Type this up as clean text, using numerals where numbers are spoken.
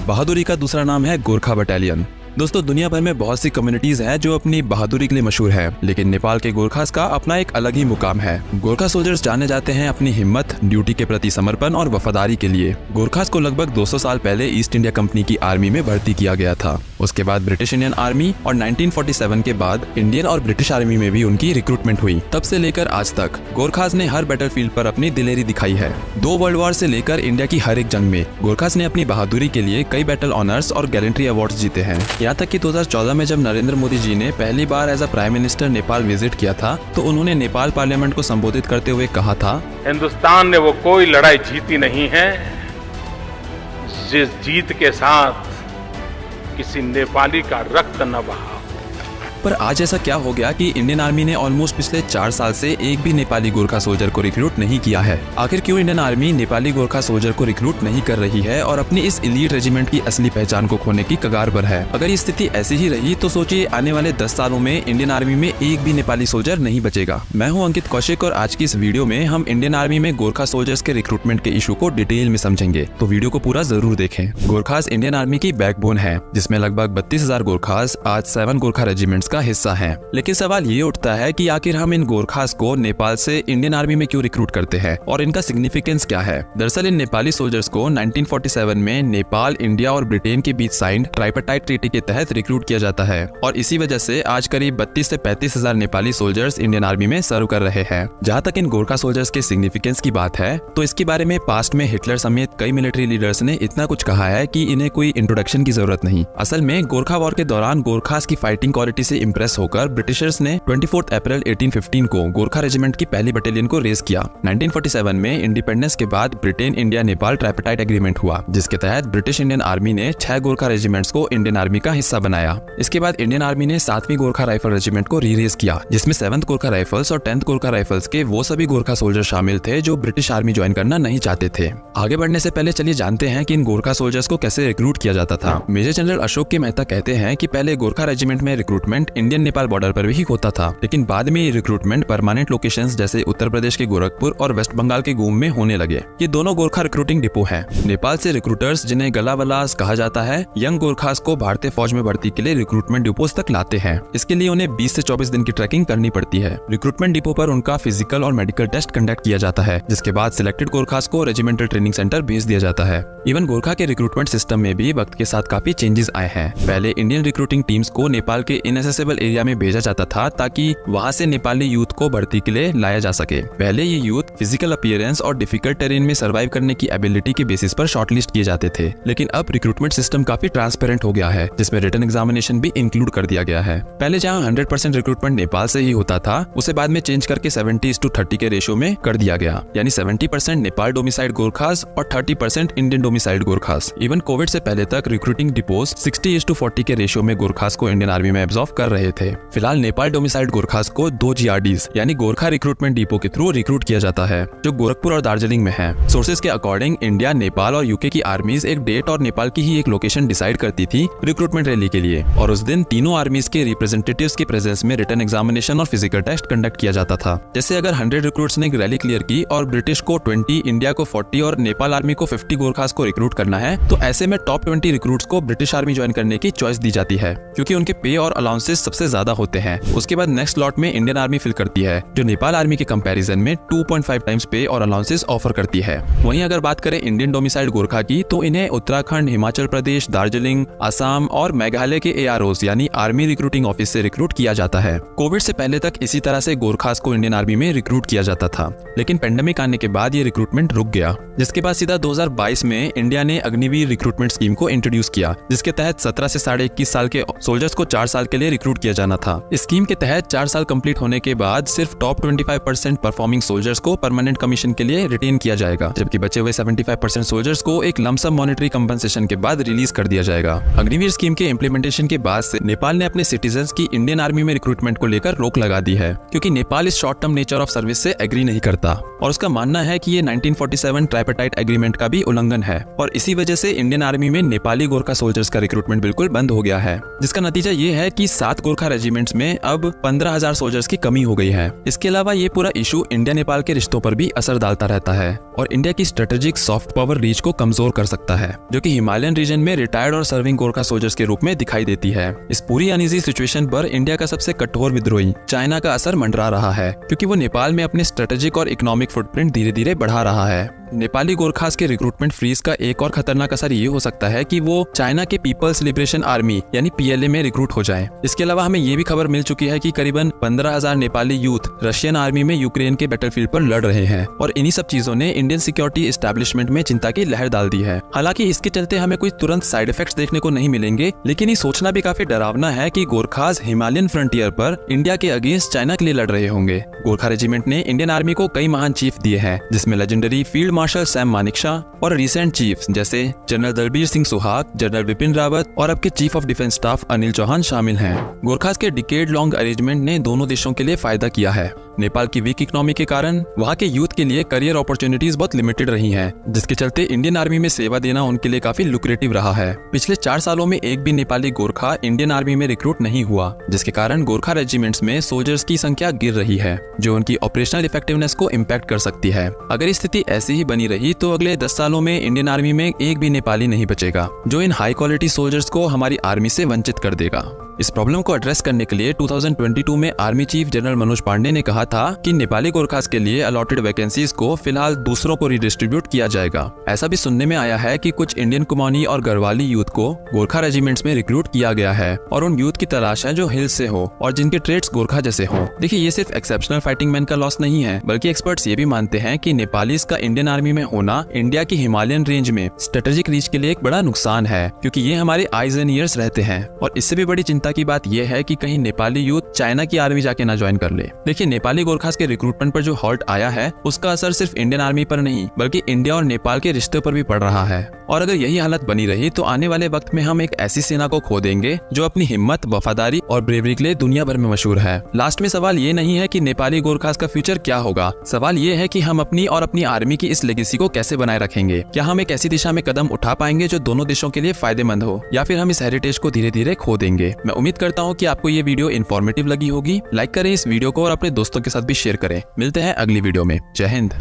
बहादुरी का दूसरा नाम है गोरखा बटालियन। दोस्तों, दुनिया भर में बहुत सी कम्युनिटीज हैं जो अपनी बहादुरी के लिए मशहूर है, लेकिन नेपाल के गोरखास का अपना एक अलग ही मुकाम है। गोरखा सोल्जर्स जाने जाते हैं अपनी हिम्मत, ड्यूटी के प्रति समर्पण और वफादारी के लिए। गोरखास को लगभग 200 साल पहले ईस्ट इंडिया कंपनी की आर्मी में भर्ती किया गया था। उसके बाद ब्रिटिश इंडियन आर्मी और 1947 के बाद इंडियन और ब्रिटिश आर्मी में भी उनकी रिक्रूटमेंट हुई। तब से लेकर आज तक गोरखास ने हर बैटलफील्ड पर अपनी दिलेरी दिखाई है। 2 वर्ल्ड वॉर से लेकर इंडिया की हर एक जंग में गोरखास ने अपनी बहादुरी के लिए कई बैटल ऑनर्स और गैलेंट्री अवार्ड्स जीते हैं। यहाँ तक कि 2014 में जब नरेंद्र मोदी जी ने पहली बार as a prime minister Nepal visit किया था, तो उन्होंने नेपाल पार्लियामेंट को संबोधित करते हुए कहा था, हिंदुस्तान ने वो कोई लड़ाई जीती नहीं है जिस जीत के साथ किसी नेपाली का रक्त न बहा। पर आज ऐसा क्या हो गया कि इंडियन आर्मी ने ऑलमोस्ट पिछले 4 साल से एक भी नेपाली गोरखा सोल्जर को रिक्रूट नहीं किया है? आखिर क्यों Indian army Nepali Gorkha soldier को रिक्रूट नहीं कर रही है और अपनी इस एलीट रेजिमेंट की असली पहचान को खोने की कगार पर है? अगर ये स्थिति ऐसी ही रही तो सोचिए आने वाले 10 सालों में इंडियन आर्मी में एक भी नेपाली सोल्जर नहीं बचेगा। मैं हूँ अंकित कौशिक और आज की इस वीडियो में हम इंडियन आर्मी में गोरखा सोल्जर्स के रिक्रूटमेंट के इशू को डिटेल में समझेंगे, तो वीडियो को पूरा जरूर देखें। गोरखास इंडियन आर्मी की बैकबोन है, जिसमें लगभग 32,000 गोरखास आज 7 गोरखा रेजिमेंट्स का हिस्सा है। लेकिन सवाल ये उठता है कि आखिर हम इन गोरखास को नेपाल से इंडियन आर्मी में क्यों रिक्रूट करते हैं और इनका सिग्निफिकेंस क्या है? दरअसल इन नेपाली सोल्जर्स को 1947 में नेपाल, इंडिया और ब्रिटेन के बीच साइंड ट्राइपार्टाइट ट्रीटी के तहत रिक्रूट किया जाता है और इसी वजह से आज करीब 32 से 35,000 नेपाली सोल्जर्स इंडियन आर्मी में सर्व कर रहे हैं। जहाँ तक इन गोरखा सोल्जर्स के सिग्निफिकेंस की बात है तो इसके बारे में पास्ट में हिटलर समेत कई मिलिट्री लीडर्स ने इतना कुछ कहा है कि इन्हें कोई इंट्रोडक्शन की जरूरत नहीं। असल में गोरखा वॉर के दौरान गोरखास की फाइटिंग क्वालिटी से इम्प्रेस होकर ब्रिटिशर्स ने 24 अप्रैल 1815 को गोरखा रेजिमेंट की पहली बटालियन को रेज किया। 1947 में इंडिपेंडेंस के बाद Britain India Nepal tripartite agreement हुआ, जिसके तहत ब्रिटिश इंडियन आर्मी ने 6 गोरखा रेजिमेंट्स को इंडियन आर्मी का हिस्सा बनाया। इसके बाद इंडियन आर्मी ने 7वीं गोरखा राइफल रेजिमेंट को री-रेज किया, जिसमें 7th गोरखा राइफल्स और 10th गोरखा राइफल्स के वो सभी गोरखा सोल्जर शामिल थे जो ब्रिटिश आर्मी ज्वाइन करना नहीं चाहते थे। आगे बढ़ने से पहले चलिए जानते हैं कि इन गोरखा सोल्जर्स को कैसे रिक्रूट किया जाता था। मेजर जनरल अशोक के मेहता कहते हैं कि पहले गोरखा रेजिमेंट में रिक्रूटमेंट इंडियन नेपाल बॉर्डर पर भी होता था, लेकिन बाद में ये रिक्रूटमेंट परमानेंट लोकेशंस जैसे उत्तर प्रदेश के गोरखपुर और वेस्ट बंगाल के गुम में होने लगे। ये दोनों गोरखा रिक्रूटिंग डिपो हैं। नेपाल से रिक्रूटर्स, जिन्हें गलावलास कहा जाता है, यंग गोरखास को भारतीय फौज में भर्ती के लिए रिक्रूटमेंट डिपोज तक लाते हैं। इसके लिए उन्हें 20 से 24 दिन की ट्रैकिंग करनी पड़ती है। रिक्रूटमेंट डिपो पर उनका फिजिकल और मेडिकल टेस्ट कंडक्ट किया जाता है, जिसके बाद सिलेक्टेड गोरखास को रेजिमेंटल ट्रेनिंग सेंटर भेज दिया जाता है। इवन गोरखा के रिक्रूटमेंट सिस्टम में भी वक्त के साथ काफी चेंजेस आए हैं। पहले इंडियन रिक्रूटिंग टीम्स को नेपाल के इनएसेसिबल एरिया में भेजा जाता था ताकि वहाँ से नेपाली यूथ को भर्ती के लिए लाया जा सके। पहले ये यूथ फिजिकल अपीयरेंस और डिफिकल्ट टेरेन में सर्वाइव करने की एबिलिटी के बेसिस पर शॉर्टलिस्ट किए जाते थे, लेकिन अब रिक्रूटमेंट सिस्टम काफी ट्रांसपेरेंट हो गया है, जिसमें रिटन एग्जामिनेशन भी इंक्लूड कर दिया गया है। पहले जहाँ 100% रिक्रूटमेंट नेपाल से ही होता था, उसे बाद में चेंज करके 70:30 के रेशियो में कर दिया गया, यानी 70% नेपाल डोमिसाइल्ड गोरखास और 30% Indian domiciled Gorkhas. Even Covid से पहले तक रिक्रूटिंग डिपोज 60:40 के रेशियो में गोरखास को इंडियन आर्मी में एब्जॉर्ब कर रहे थे। फिलहाल नेपाल डोमिसाइल्ड गोरखास को 2 GRDs यानी गोरखा रिक्रूटमेंट डिपो के थ्रू रिक्रूट किया जाता है, जो गोरखपुर और दार्जिलिंग में है। सोर्सेज के अकॉर्डिंग इंडिया, नेपाल और यूके की आर्मीज एक डेट और नेपाल की ही एक लोकेशन डिसाइड करती थी रिक्रूटमेंट रैली के लिए, और उस दिन तीनों आर्मीज के रिप्रेजेंटेटिव्स के प्रेजेंस में रिटन एग्जामिनेशन और फिजिकल टेस्ट कंडक्ट किया जाता था। जैसे अगर 100 रिक्रूट्स ने रैली क्लियर की और ब्रिटिश को 20, इंडिया को 40 और नेपाल आर्मी को 50 गोरखास को रिक्रूट करना है, तो ऐसे में टॉप 20 रिक्रूट्स को ब्रिटिश आर्मी ज्वाइन करने की चॉइस दी जाती है, क्योंकि उनके पे और अलाउंसेस सबसे ज्यादा होते हैं। उसके बाद नेक्स्ट लॉट में इंडियन आर्मी फिल करती है, जो नेपाल आर्मी के कंपैरिजन में 2.5 टाइम्स पे और अलाउंसेस ऑफर करती है। वहीं अगर बात करें इंडियन डोमिसाइल्ड गोरखा की, तो इन्हें उत्तराखंड, हिमाचल प्रदेश, दार्जिलिंग, असम और मेघालय के AROs यानी आर्मी रिक्रूटिंग ऑफिस से रिक्रूट किया जाता है। कोविड से पहले तक इसी तरह से गोरखास को इंडियन आर्मी में रिक्रूट किया जाता था, लेकिन पेंडेमिक आने के बाद ये रिक्रूटमेंट रुक गया, जिसके बाद सीधा 2022 में इंडिया ने अग्निवीर रिक्रूटमेंट स्कीम को इंट्रोड्यूस किया, जिसके तहत 17 से 21.5 साल के सोल्जर्स को 4 साल के लिए रिक्रूट किया जाना था। इस स्कीम के तहत 4 साल कंप्लीट होने के बाद सिर्फ टॉप 25% परफॉर्मिंग सोल्जर्स को परमानेंट कमीशन के लिए रिटेन किया जाएगा, जबकि बचे हुए 75% सोल्जर्स को एक लमसम मॉनेटरी कंपनसेशन के बाद रिलीज कर दिया जाएगा। अग्निवीर स्कीम के इम्प्लीमेंटेशन के बाद से नेपाल ने अपने सिटीजन्स की इंडियन आर्मी में रिक्रूटमेंट को लेकर रोक लगा दी है, क्योंकि नेपाल इस short term nature of service से एग्री नहीं करता और उसका मानना है कि ये 1947 ट्राइपार्टाइट एग्रीमेंट का भी उल्लंघन है, और इसी वजह से इंडियन आर्मी में नेपाली गोरखा सोल्जर्स का रिक्रूटमेंट बिल्कुल बंद हो गया है, जिसका नतीजा ये है कि 7 7 गोरखा रेजिमेंट्स में अब 15,000 सोल्जर्स की कमी हो गई है। इसके अलावा ये पूरा इशू इंडिया नेपाल के रिश्तों पर भी असर डालता रहता है और इंडिया की स्ट्रेटेजिक सॉफ्ट पावर रीच को कमजोर कर सकता है, जो कि हिमालयन रीजन में रिटायर्ड और सर्विंग गोरखा सोल्जर्स के रूप में दिखाई देती है। इस पूरी अनईजी सिचुएशन पर इंडिया का सबसे कठोर विद्रोही चाइना का असर मंडरा रहा है, क्योंकि वो नेपाल में अपने स्ट्रेटेजिक और इकोनॉमिक फुटप्रिंट धीरे धीरे बढ़ा रहा है। नेपाली गोरखास के रिक्रूटमेंट फ्रीज का एक और खतरनाक असर ये हो सकता है कि वो चाइना के पीपल्स लिबरेशन आर्मी यानी पीएलए में रिक्रूट हो जाए। इसके अलावा हमें ये भी खबर मिल चुकी है कि करीबन 15,000 नेपाली यूथ रशियन आर्मी में यूक्रेन के बैटलफील्ड पर लड़ रहे हैं और इन्हीं सब चीजों ने इंडियन सिक्योरिटी एस्टैब्लिशमेंट में चिंता की लहर डाल दी है। हालांकि इसके चलते हमें कोई तुरंत साइड इफेक्ट्स देखने को नहीं मिलेंगे, लेकिन ये सोचना भी काफी डरावना है कि गोरखास हिमालयन फ्रंटियर पर इंडिया के अगेंस्ट चाइना के लिए लड़ रहे होंगे। गोरखा रेजिमेंट ने इंडियन आर्मी को कई महान चीफ दिए हैं, जिसमें legendary field marshal Sam Manekshaw और रिसेंट चीफ्स जैसे जनरल दलबीर सिंह सुहाग, जनरल विपिन रावत और अब के chief of defence staff Anil Chauhan शामिल हैं। गोरखास के डिकेड लॉन्ग अरेंजमेंट ने दोनों देशों के लिए फायदा किया है। नेपाल की वीक इकोनॉमी के कारण वहाँ के यूथ के लिए करियर अपॉर्चुनिटीज बहुत लिमिटेड रही हैं, जिसके चलते इंडियन आर्मी में सेवा देना उनके लिए काफी लुक्रेटिव रहा है। पिछले 4 सालों में एक भी नेपाली गोरखा इंडियन आर्मी में रिक्रूट नहीं हुआ, जिसके कारण गोरखा रेजिमेंट्स में सोल्जर्स की संख्या गिर रही है, जो उनकी ऑपरेशनल इफेक्टिवनेस को इम्पैक्ट कर सकती है। अगर स्थिति ऐसी ही बनी रही तो अगले 10 सालों में इंडियन आर्मी में एक भी नेपाली नहीं बचेगा, जो इन हाई क्वालिटी सोल्जर्स को हमारी आर्मी से वंचित कर देगा। इस प्रॉब्लम को एड्रेस करने के लिए 2022 में army chief general Manoj Pande ने कहा था कि नेपाली गोरखास के लिए अलॉटेड वैकेंसीज को फिलहाल दूसरों को रिडिस्ट्रीब्यूट किया जाएगा। ऐसा भी सुनने में आया है कि कुछ इंडियन कुमाऊनी और गढ़वाली यूथ को गोरखा रेजिमेंट्स में रिक्रूट किया गया है और उन यूथ की तलाश है जो हिल्स से हो और जिनके ट्रेड्स गोरखा जैसे हो। देखिए, ये सिर्फ एक्सेप्शनल फाइटिंग मैन का लॉस नहीं है, बल्कि एक्सपर्ट्स ये भी मानते हैं कि नेपालीज का इंडियन आर्मी में होना इंडिया की हिमालयन रेंज में स्ट्रेटेजिक रीच के लिए एक बड़ा नुकसान है, क्योंकि ये हमारे आईज एंड ईयर्स रहते हैं। और इससे भी बड़ी चिंता की बात यह है कि कहीं नेपाली यूथ चाइना की आर्मी जाके ना ज्वाइन कर ले। देखिए, नेपाली गोरखास के रिक्रूटमेंट पर जो हॉल्ट आया है उसका असर सिर्फ इंडियन आर्मी पर नहीं बल्कि इंडिया और नेपाल के रिश्ते पर भी पड़ रहा है। और अगर यही हालत बनी रही तो आने वाले वक्त में हम एक ऐसी सेना को खो देंगे जो अपनी हिम्मत, वफादारी और ब्रेवरी के लिए दुनिया भर में मशहूर है। लास्ट में सवाल ये नहीं है कि नेपाली गोरखास का फ्यूचर क्या होगा, सवाल ये है कि हम अपनी और अपनी आर्मी की इस लेगेसी को कैसे बनाए रखेंगे। क्या हम एक ऐसी दिशा में कदम उठा पाएंगे जो दोनों देशों के लिए फायदेमंद हो, या फिर हम इस हेरिटेज को धीरे धीरे खो देंगे। मैं उम्मीद करता हूँ कि आपको ये वीडियो इन्फॉर्मेटिव लगी होगी। लाइक करें इस वीडियो को और अपने दोस्तों के साथ भी शेयर करें। मिलते हैं अगली वीडियो में। जय हिंद।